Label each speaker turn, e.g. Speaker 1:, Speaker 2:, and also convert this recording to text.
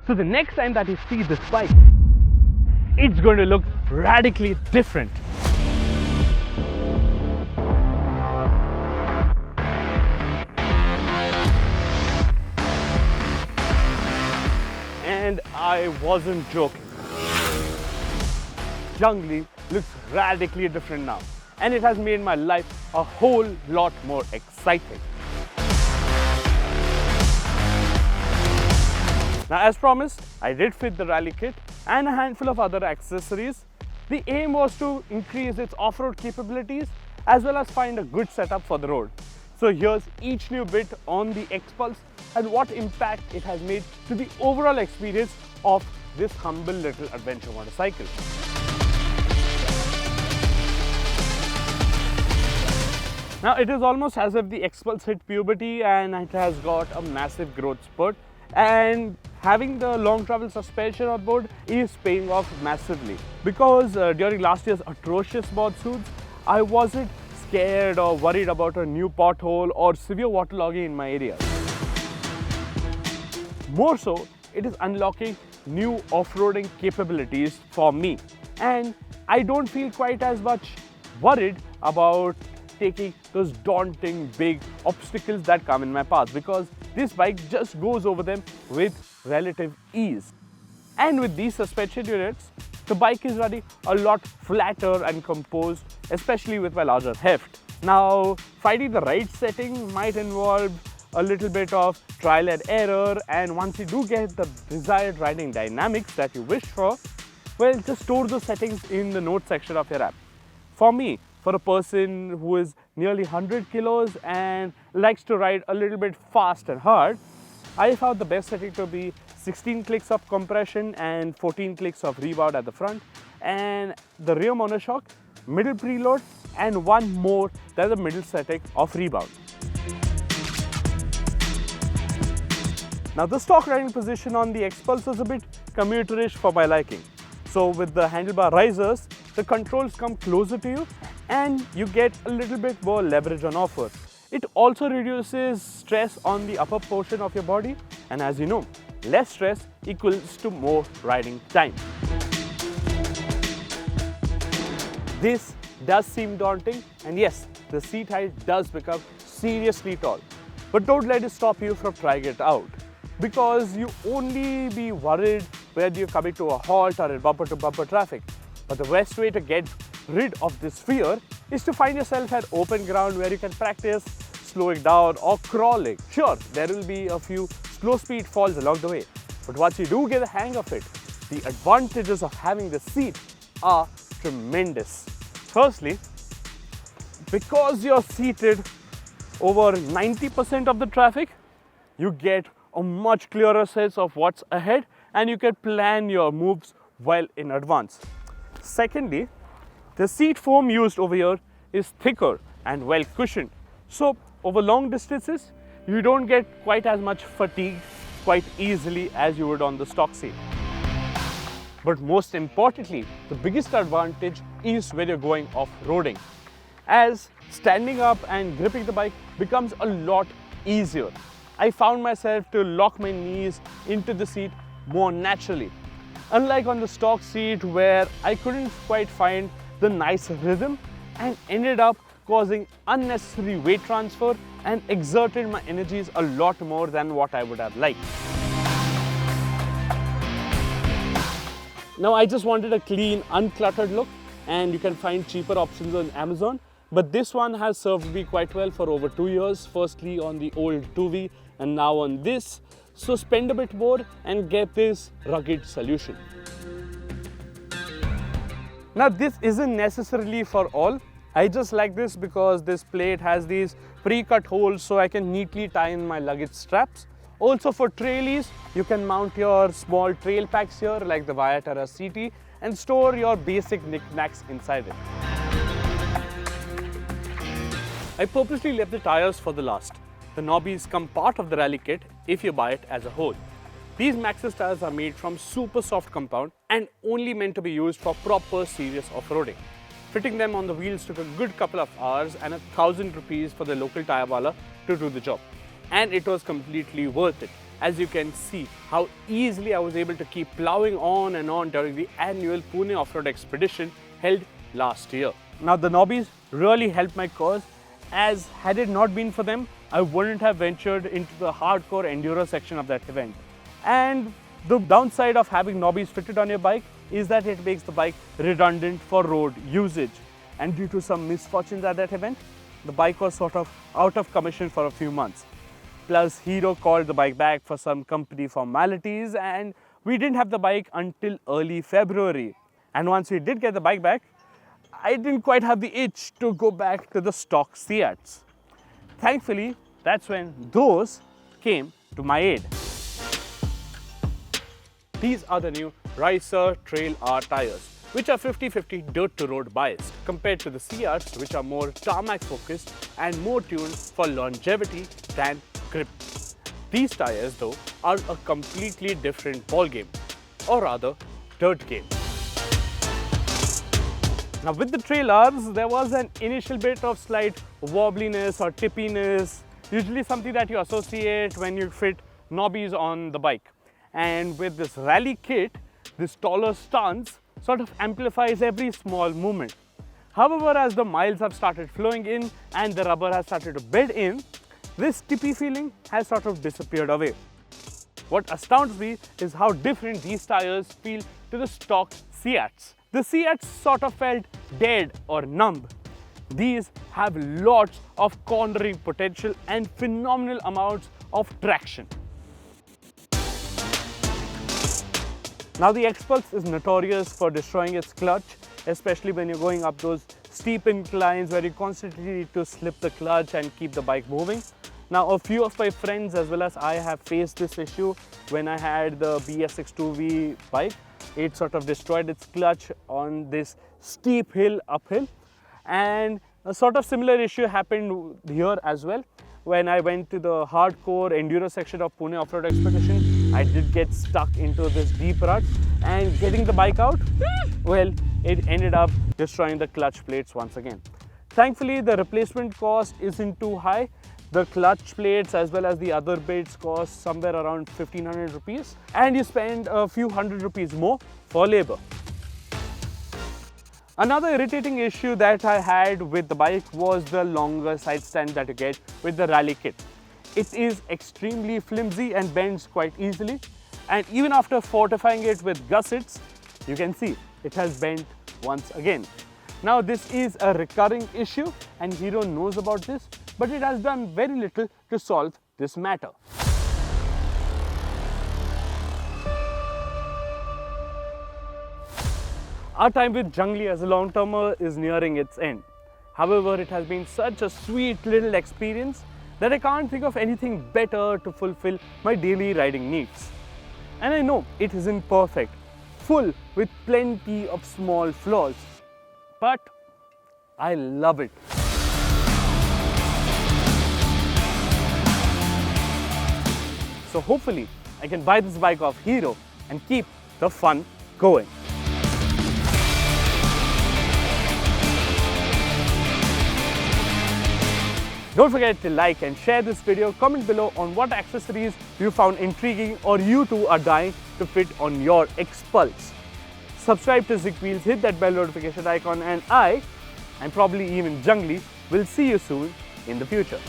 Speaker 1: So the next time that you see this bike, it's going to look radically different. And I wasn't joking. Jungly looks radically different now, and it has made my life a whole lot more exciting. Now, as promised, I did fit the rally kit and a handful of other accessories. The aim was to increase its off-road capabilities as well as find a good setup for the road. So here's each new bit on the XPulse and what impact it has made to the overall experience of this humble little adventure motorcycle. Now it is almost as if the XPulse hit puberty and it has got a massive growth spurt, and having the long travel suspension on board is paying off massively, because during last year's atrocious monsoons, I wasn't scared or worried about a new pothole or severe waterlogging in my area. More so, it is unlocking new off-roading capabilities for me, and I don't feel quite as much worried about taking those daunting big obstacles that come in my path, because this bike just goes over them with relative ease. And with these suspension units, the bike is running a lot flatter and composed, especially with my larger heft. Now, finding the right setting might involve a little bit of trial and error, and once you do get the desired riding dynamics that you wish for, well, just store those settings in the notes section of your app. For me, for a person who is nearly 100 kilos and likes to ride a little bit fast and hard, I found the best setting to be 16 clicks of compression and 14 clicks of rebound at the front, and the rear monoshock, middle preload, and one more than the middle setting of rebound. Now the stock riding position on the XPulse is a bit commuterish for my liking. So with the handlebar risers, the controls come closer to you and you get a little bit more leverage on offer. It also reduces stress on the upper portion of your body, and as you know, less stress equals to more riding time. This does seem daunting, and yes, the seat height does become seriously tall. But don't let it stop you from trying it out, because you only be worried when you're coming to a halt or in bumper-to-bumper traffic. But the best way to get rid of this fear is to find yourself at open ground where you can practice slowing down or crawling. Sure, there will be a few slow speed falls along the way, but once you do get the hang of it, the advantages of having the seat are tremendous. Firstly, because you're seated over 90% of the traffic, you get a much clearer sense of what's ahead and you can plan your moves well in advance. Secondly, the seat foam used over here is thicker and well cushioned. So over long distances, you don't get quite as much fatigue quite easily as you would on the stock seat. But most importantly, the biggest advantage is when you're going off-roading, as standing up and gripping the bike becomes a lot easier. I found myself to lock my knees into the seat more naturally. Unlike on the stock seat where I couldn't quite find the nice rhythm and ended up causing unnecessary weight transfer and exerted my energies a lot more than what I would have liked. Now I just wanted a clean, uncluttered look, and you can find cheaper options on Amazon. But this one has served me quite well for over 2 years, firstly on the old 2V and now on this. So spend a bit more and get this rugged solution. Now this isn't necessarily for all. I just like this because this plate has these pre-cut holes so I can neatly tie in my luggage straps. Also for trailies, you can mount your small trail packs here like the Viaterra CT and store your basic knickknacks inside it. I purposely left the tires for the last. The knobbies come part of the rally kit if you buy it as a whole. These Maxxis tires are made from super soft compound and only meant to be used for proper serious off-roading. Fitting them on the wheels took a good couple of hours and 1,000 rupees for the local tire wala to do the job. And it was completely worth it, as you can see how easily I was able to keep plowing on and on during the annual Pune off-road expedition held last year. Now the Knobbys really helped my cause, as had it not been for them, I wouldn't have ventured into the hardcore enduro section of that event. And the downside of having Knobbys fitted on your bike is that it makes the bike redundant for road usage. And due to some misfortunes at that event, the bike was sort of out of commission for a few months. Plus, Hero called the bike back for some company formalities, and we didn't have the bike until early February. And once we did get the bike back, I didn't quite have the itch to go back to the stock Seats. Thankfully, that's when those came to my aid. These are the new Reise TrailR tires, which are 50-50 dirt to road biased compared to the Seats, which are more tarmac focused and more tuned for longevity than grip. These tires though are a completely different ballgame, or rather dirt game. Now with the TrailRs, there was an initial bit of slight wobbliness or tippiness, usually something that you associate when you fit Knobbys on the bike. And with this rally kit, this taller stance sort of amplifies every small movement. However, as the miles have started flowing in and the rubber has started to bed in, this tippy feeling has sort of disappeared away. What astounds me is how different these tires feel to the stock Seats. The Seats sort of felt dead or numb. These have lots of cornering potential and phenomenal amounts of traction. Now the XPulse is notorious for destroying its clutch, especially when you're going up those steep inclines where you constantly need to slip the clutch and keep the bike moving. Now a few of my friends as well as I have faced this issue when I had the BS62V bike. It sort of destroyed its clutch on this steep hill uphill, and a sort of similar issue happened here as well. When I went to the hardcore enduro section of Pune off-road expedition, I did get stuck into this deep rut, and getting the bike out, well, it ended up destroying the clutch plates once again. Thankfully, the replacement cost isn't too high. The clutch plates as well as the other bits cost somewhere around 1500 rupees, and you spend a few hundred rupees more for labor. Another irritating issue that I had with the bike was the longer side stand that you get with the rally kit. It is extremely flimsy and bends quite easily, and even after fortifying it with gussets, you can see it has bent once again. Now this is a recurring issue and Hero knows about this, but it has done very little to solve this matter. Our time with Jungli as a long-termer is nearing its end. However, it has been such a sweet little experience that I can't think of anything better to fulfill my daily riding needs. And I know it isn't perfect, full with plenty of small flaws, but I love it. So hopefully I can buy this bike off Hero and keep the fun going. Don't forget to like and share this video. Comment below on what accessories you found intriguing or you too are dying to fit on your XPulse. Subscribe to ZigWheels, hit that bell notification icon, and I, and probably even Jungli, will see you soon in the future.